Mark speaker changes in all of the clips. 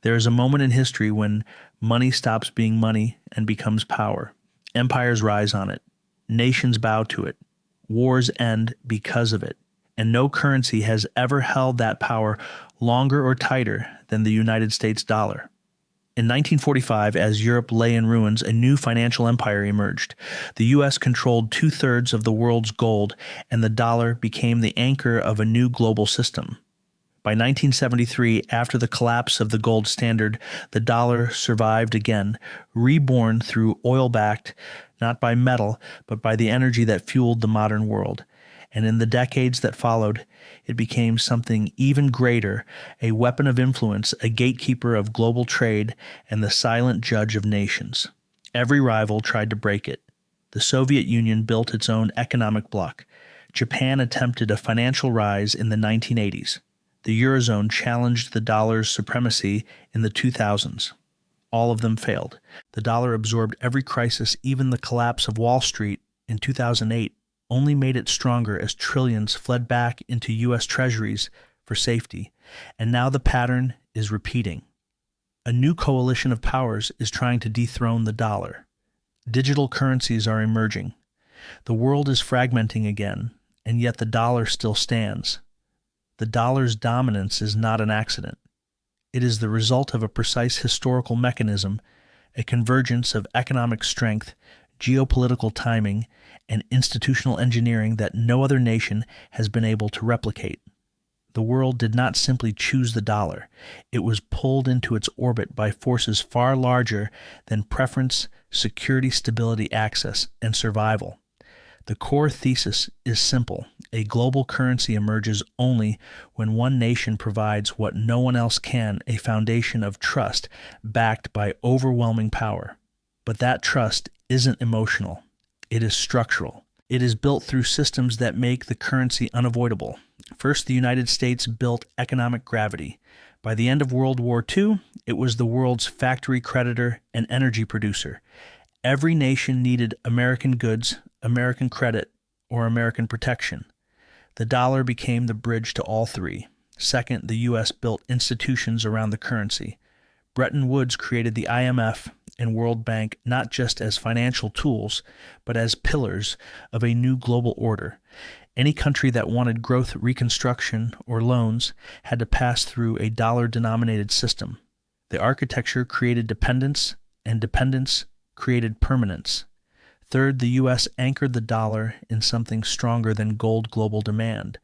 Speaker 1: There is a moment in history when money stops being money and becomes power. Empires rise on it. Nations bow to it. Wars end because of it. And no currency has ever held that power longer or tighter than the United States dollar. In 1945, as Europe lay in ruins, a new financial empire emerged. The U.S. controlled two-thirds of the world's gold, and the dollar became the anchor of a new global system. By 1973, after the collapse of the gold standard, the dollar survived again, reborn through oil-backed, not by metal, but by the energy that fueled the modern world. And in the decades that followed, it became something even greater, a weapon of influence, a gatekeeper of global trade, and the silent judge of nations. Every rival tried to break it. The Soviet Union built its own economic bloc. Japan attempted a financial rise in the 1980s. The Eurozone challenged the dollar's supremacy in the 2000s. All of them failed. The dollar absorbed every crisis, even the collapse of Wall Street in 2008. Only made it stronger as trillions fled back into U.S. treasuries for safety. And now the pattern is repeating. A new coalition of powers is trying to dethrone the dollar. Digital currencies are emerging. The world is fragmenting again, and yet the dollar still stands. The dollar's dominance is not an accident. It is the result of a precise historical mechanism, a convergence of economic strength, geopolitical timing, and institutional engineering that no other nation has been able to replicate. The world did not simply choose the dollar. It was pulled into its orbit by forces far larger than preference, security, stability, access, and survival. The core thesis is simple. A global currency emerges only when one nation provides what no one else can, a foundation of trust backed by overwhelming power. But that trust isn't emotional. It is structural. It is built through systems that make the currency unavoidable. First, the United States built economic gravity. By the end of World War II, it was the world's factory creditor and energy producer. Every nation needed American goods, American credit, or American protection. The dollar became the bridge to all three. Second, the U.S. built institutions around the currency. Bretton Woods created the IMF and World Bank not just as financial tools, but as pillars of a new global order. Any country that wanted growth, reconstruction, or loans had to pass through a dollar-denominated system. The architecture created dependence, and dependence created permanence. Third, the U.S. anchored the dollar in something stronger than gold global demand.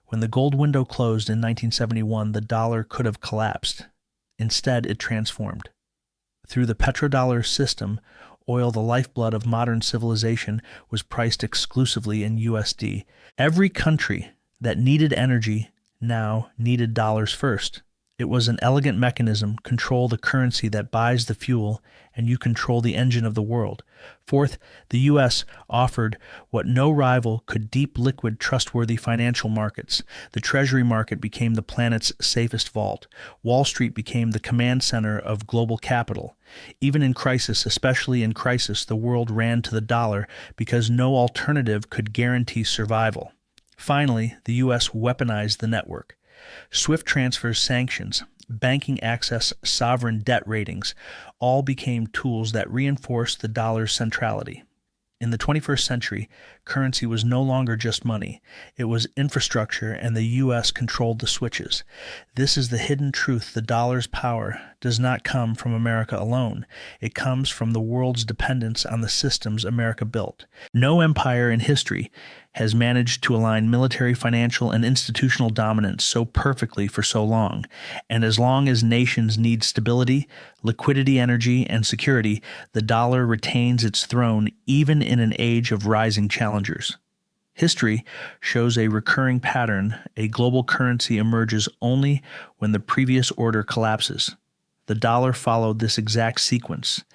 Speaker 1: When the gold window closed in 1971, the dollar could have collapsed. Instead, it transformed. Through the petrodollar system, oil, the lifeblood of modern civilization, was priced exclusively in USD. Every country that needed energy now needed dollars first. It was an elegant mechanism. Control the currency that buys the fuel, and you control the engine of the world. Fourth, the U.S. offered what no rival could: deep, liquid, trustworthy financial markets. The Treasury market became the planet's safest vault. Wall Street became the command center of global capital. Even in crisis, especially in crisis, the world ran to the dollar because no alternative could guarantee survival. Finally, the U.S. weaponized the network. SWIFT transfers, sanctions, banking access, sovereign debt ratings, all became tools that reinforced the dollar's centrality. In the 21st century, currency was no longer just money. It was infrastructure, and the U.S. controlled the switches. This is the hidden truth. The dollar's power does not come from America alone. It comes from the world's dependence on the systems America built. No empire in history has managed to align military, financial, and institutional dominance so perfectly for so long. And as long as nations need stability, liquidity, energy, and security, the dollar retains its throne even in an age of rising challengers. History shows a recurring pattern. A global currency emerges only when the previous order collapses. The dollar followed this exact sequence.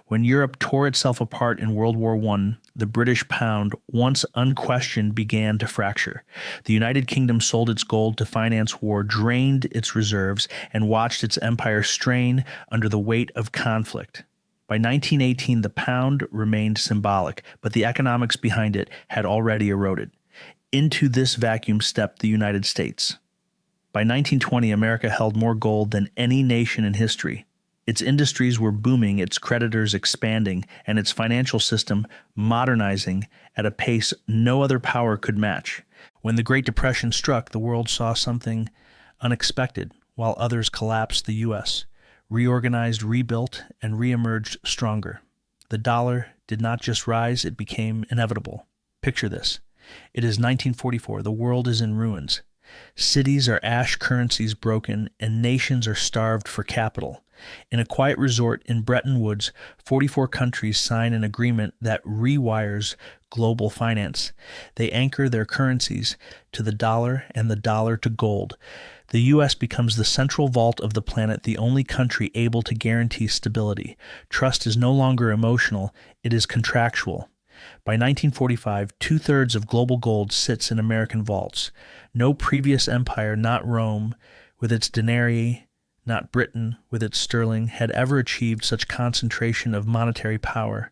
Speaker 1: When Europe tore itself apart in World War I, the British pound, once unquestioned, began to fracture. The United Kingdom sold its gold to finance war, drained its reserves, and watched its empire strain under the weight of conflict. By 1918, the pound remained symbolic, but the economics behind it had already eroded. Into this vacuum stepped the United States. By 1920, America held more gold than any nation in history. Its industries were booming, its creditors expanding, and its financial system modernizing at a pace no other power could match. When the Great Depression struck, the world saw something unexpected, while others collapsed. The U.S. reorganized, rebuilt, and reemerged stronger. The dollar did not just rise, it became inevitable. Picture this. It is 1944. The world is in ruins. Cities are ash currencies broken, and nations are starved for capital. In a quiet resort in Bretton Woods, 44 countries sign an agreement that rewires global finance. They anchor their currencies to the dollar and the dollar to gold. The U.S. becomes the central vault of the planet, the only country able to guarantee stability. Trust is no longer emotional, it is contractual. By 1945, two-thirds of global gold sits in American vaults. No previous empire, not Rome with its denarii, not Britain with its sterling, had ever achieved such concentration of monetary power.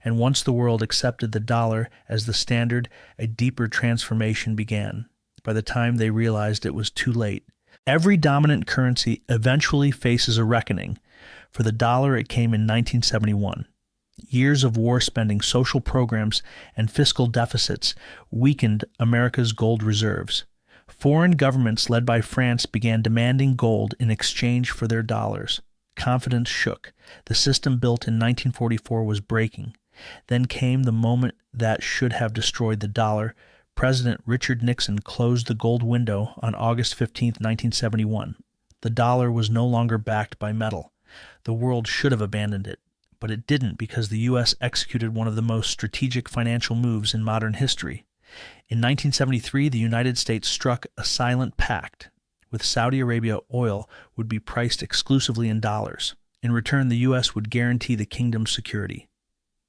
Speaker 1: And once the world accepted the dollar as the standard, a deeper transformation began. By the time they realized it was too late. Every dominant currency eventually faces a reckoning. For the dollar, it came in 1971. Years of war spending, social programs, and fiscal deficits weakened America's gold reserves. Foreign governments led by France began demanding gold in exchange for their dollars. Confidence shook. The system built in 1944 was breaking. Then came the moment that should have destroyed the dollar. President Richard Nixon closed the gold window on August 15, 1971. The dollar was no longer backed by metal. The world should have abandoned it. But it didn't, because the U.S. executed one of the most strategic financial moves in modern history. In 1973, the United States struck a silent pact. With Saudi Arabia, oil would be priced exclusively in dollars. In return, the U.S. would guarantee the kingdom's security.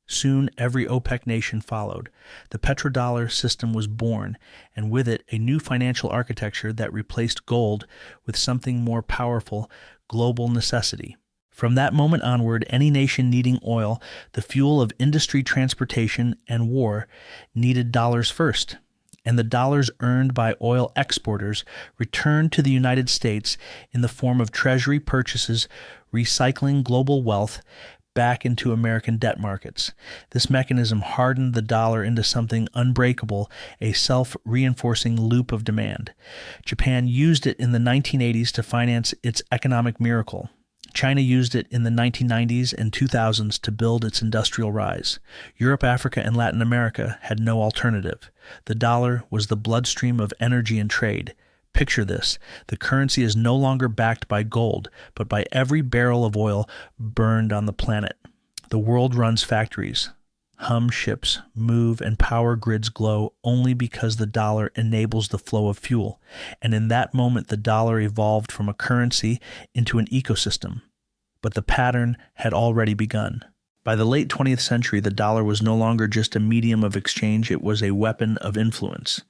Speaker 1: Soon, every OPEC nation followed. The petrodollar system was born, and with it, a new financial architecture that replaced gold with something more powerful, global necessity. From that moment onward, any nation needing oil, the fuel of industry, transportation, and war, needed dollars first. And the dollars earned by oil exporters returned to the United States in the form of treasury purchases, recycling global wealth back into American debt markets. This mechanism hardened the dollar into something unbreakable, a self-reinforcing loop of demand. Japan used it in the 1980s to finance its economic miracle. China used it in the 1990s and 2000s to build its industrial rise. Europe, Africa, and Latin America had no alternative. The dollar was the bloodstream of energy and trade. Picture this. The currency is no longer backed by gold, but by every barrel of oil burned on the planet. The world runs factories, hum ships, move, and power grids glow only because the dollar enables the flow of fuel. And in that moment, the dollar evolved from a currency into an ecosystem. But the pattern had already begun. By the late 20th century, the dollar was no longer just a medium of exchange, it was a weapon of influence.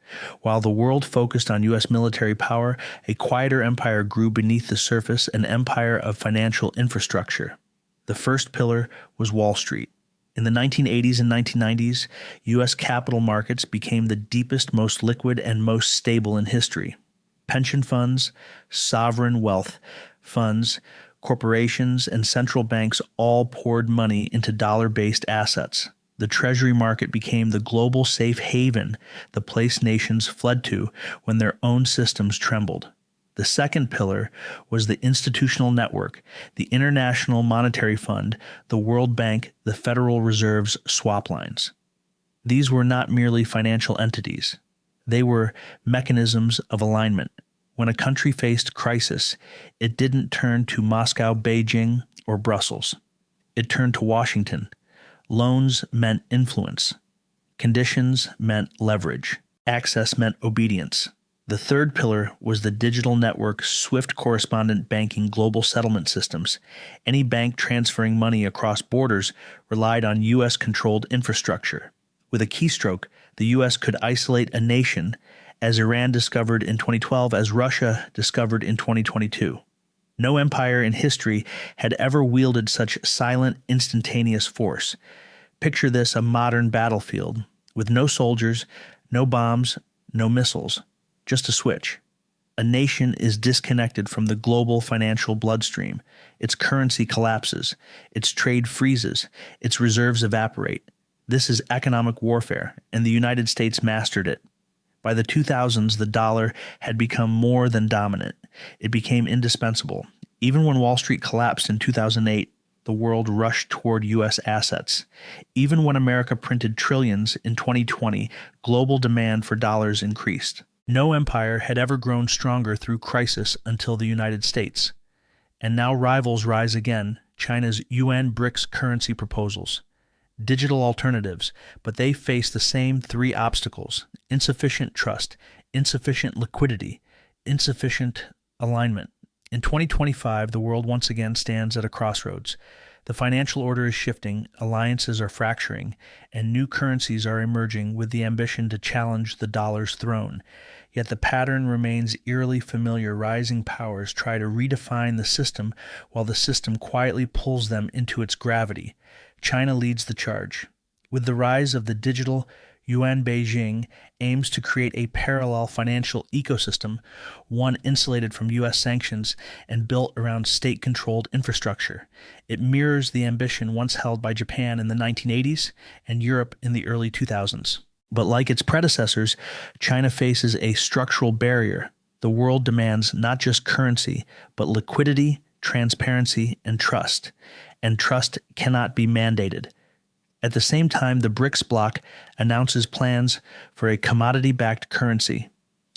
Speaker 1: While the world focused on U.S. military power, a quieter empire grew beneath the surface, an empire of financial infrastructure. The first pillar was Wall Street. In the 1980s and 1990s, U.S. capital markets became the deepest, most liquid, and most stable in history. Pension funds, sovereign wealth funds, corporations, and central banks all poured money into dollar-based assets. The Treasury market became the global safe haven, the place nations fled to when their own systems trembled. The second pillar was the institutional network, the International Monetary Fund, the World Bank, the Federal Reserve's swap lines. These were not merely financial entities. They were mechanisms of alignment. When a country faced crisis, it didn't turn to Moscow, Beijing, or Brussels. It turned to Washington. Loans meant influence. Conditions meant leverage. Access meant obedience. The third pillar was the digital network, SWIFT correspondent banking, global settlement systems. Any bank transferring money across borders relied on U.S.-controlled infrastructure. With a keystroke, the U.S. could isolate a nation, as Iran discovered in 2012, as Russia discovered in 2022. No empire in history had ever wielded such silent, instantaneous force. Picture this: a modern battlefield, with no soldiers, no bombs, no missiles. Just a switch. A nation is disconnected from the global financial bloodstream. Its currency collapses. Its trade freezes. Its reserves evaporate. This is economic warfare, and the United States mastered it. By the 2000s, the dollar had become more than dominant. It became indispensable. Even when Wall Street collapsed in 2008, the world rushed toward U.S. assets. Even when America printed trillions in 2020, global demand for dollars increased. No empire had ever grown stronger through crisis until the United States. And now rivals rise again, China's Yuan BRICS currency proposals. Digital alternatives, but they face the same three obstacles: insufficient trust, insufficient liquidity, insufficient alignment. In 2025, the world once again stands at a crossroads. The financial order is shifting, alliances are fracturing, and new currencies are emerging with the ambition to challenge the dollar's throne. Yet the pattern remains eerily familiar. Rising powers try to redefine the system while the system quietly pulls them into its gravity. China leads the charge. With the rise of the digital Yuan, Beijing aims to create a parallel financial ecosystem, one insulated from U.S. sanctions and built around state-controlled infrastructure. It mirrors the ambition once held by Japan in the 1980s and Europe in the early 2000s. But like its predecessors, China faces a structural barrier. The world demands not just currency, but liquidity, transparency, and trust. And trust cannot be mandated. At the same time, the BRICS bloc announces plans for a commodity-backed currency.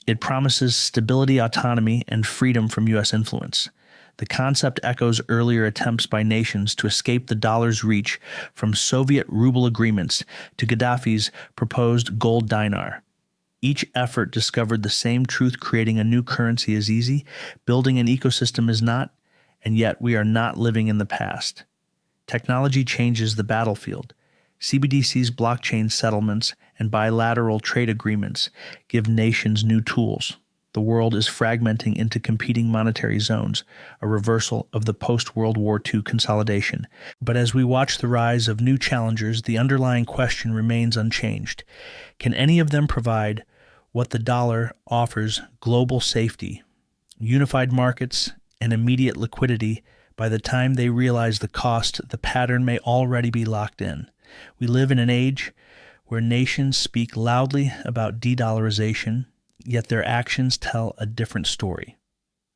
Speaker 1: It promises stability, autonomy, and freedom from U.S. influence. The concept echoes earlier attempts by nations to escape the dollar's reach, from Soviet ruble agreements to Gaddafi's proposed gold dinar. Each effort discovered the same truth: creating a new currency is easy, building an ecosystem is not, and yet we are not living in the past. Technology changes the battlefield. CBDCs, blockchain settlements, and bilateral trade agreements give nations new tools. The world is fragmenting into competing monetary zones, a reversal of the post-World War II consolidation. But as we watch the rise of new challengers, the underlying question remains unchanged. Can any of them provide what the dollar offers: global safety, unified markets, and immediate liquidity? By the time they realize the cost, the pattern may already be locked in. We live in an age where nations speak loudly about de-dollarization, yet their actions tell a different story.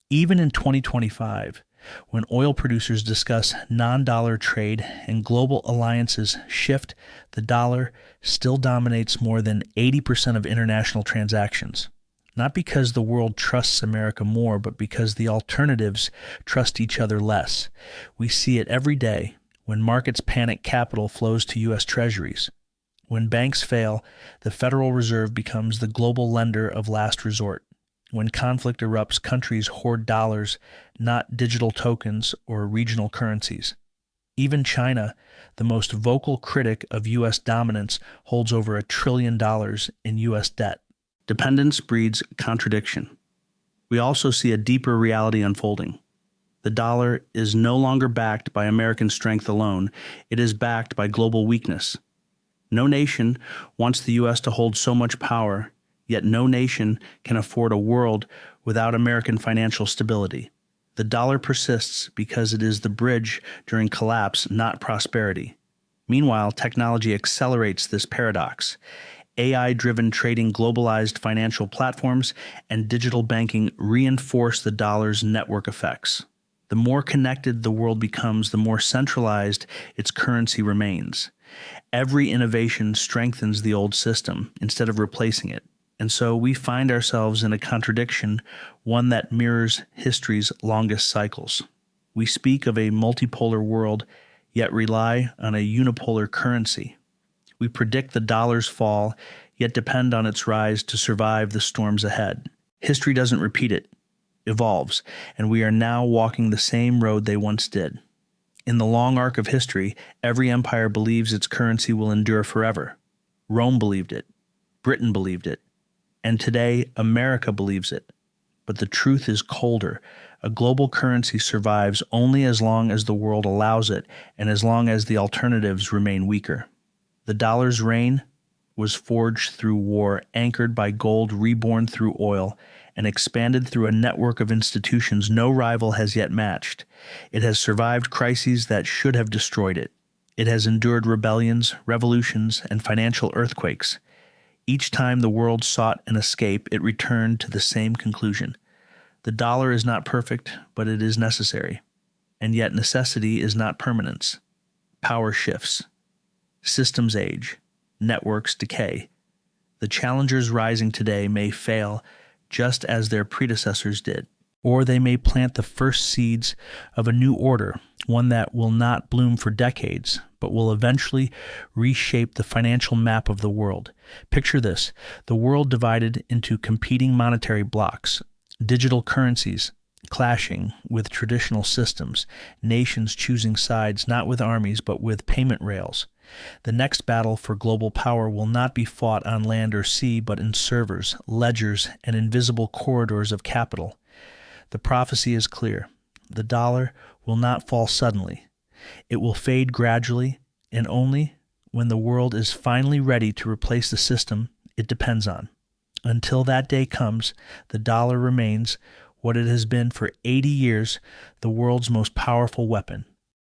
Speaker 1: Even in 2025, when oil producers discuss non-dollar trade and global alliances shift, the dollar still dominates more than 80% of international transactions. Not because the world trusts America more, but because the alternatives trust each other less. We see it every day. When markets panic, capital flows to U.S. treasuries. When banks fail, the Federal Reserve becomes the global lender of last resort. When conflict erupts, countries hoard dollars, not digital tokens or regional currencies. Even China, the most vocal critic of U.S. dominance, holds over $1 trillion in U.S. debt. Dependence breeds contradiction. We also see a deeper reality unfolding. The dollar is no longer backed by American strength alone. It is backed by global weakness. No nation wants the U.S. to hold so much power, yet no nation can afford a world without American financial stability. The dollar persists because it is the bridge during collapse, not prosperity. Meanwhile, technology accelerates this paradox. AI-driven trading, globalized financial platforms, and digital banking reinforce the dollar's network effects. The more connected the world becomes, the more centralized its currency remains. Every innovation strengthens the old system instead of replacing it. And so we find ourselves in a contradiction, one that mirrors history's longest cycles. We speak of a multipolar world, yet rely on a unipolar currency. We predict the dollar's fall, yet depend on its rise to survive the storms ahead. History doesn't repeat, it evolves, and we are now walking the same road they once did. In the long arc of history, every empire believes its currency will endure forever. Rome believed it. Britain believed it. And today, America believes it. But the truth is colder. A global currency survives only as long as the world allows it, and as long as the alternatives remain weaker. The dollar's reign was forged through war, anchored by gold, reborn through oil, and expanded through a network of institutions no rival has yet matched. It has survived crises that should have destroyed it. It has endured rebellions, revolutions, and financial earthquakes. Each time the world sought an escape, it returned to the same conclusion. The dollar is not perfect, but it is necessary. And yet necessity is not permanence. Power shifts. Systems age. Networks decay. The challengers rising today may fail just as their predecessors did, or they may plant the first seeds of a new order, one that will not bloom for decades, but will eventually reshape the financial map of the world. Picture this: the world divided into competing monetary blocks, digital currencies clashing with traditional systems, nations choosing sides not with armies but with payment rails. The next battle for global power will not be fought on land or sea, but in servers, ledgers, and invisible corridors of capital. The prophecy is clear. The dollar will not fall suddenly. It will fade gradually, and only when the world is finally ready to replace the system it depends on. Until that day comes, the dollar remains what it has been for 80 years, the world's most powerful weapon.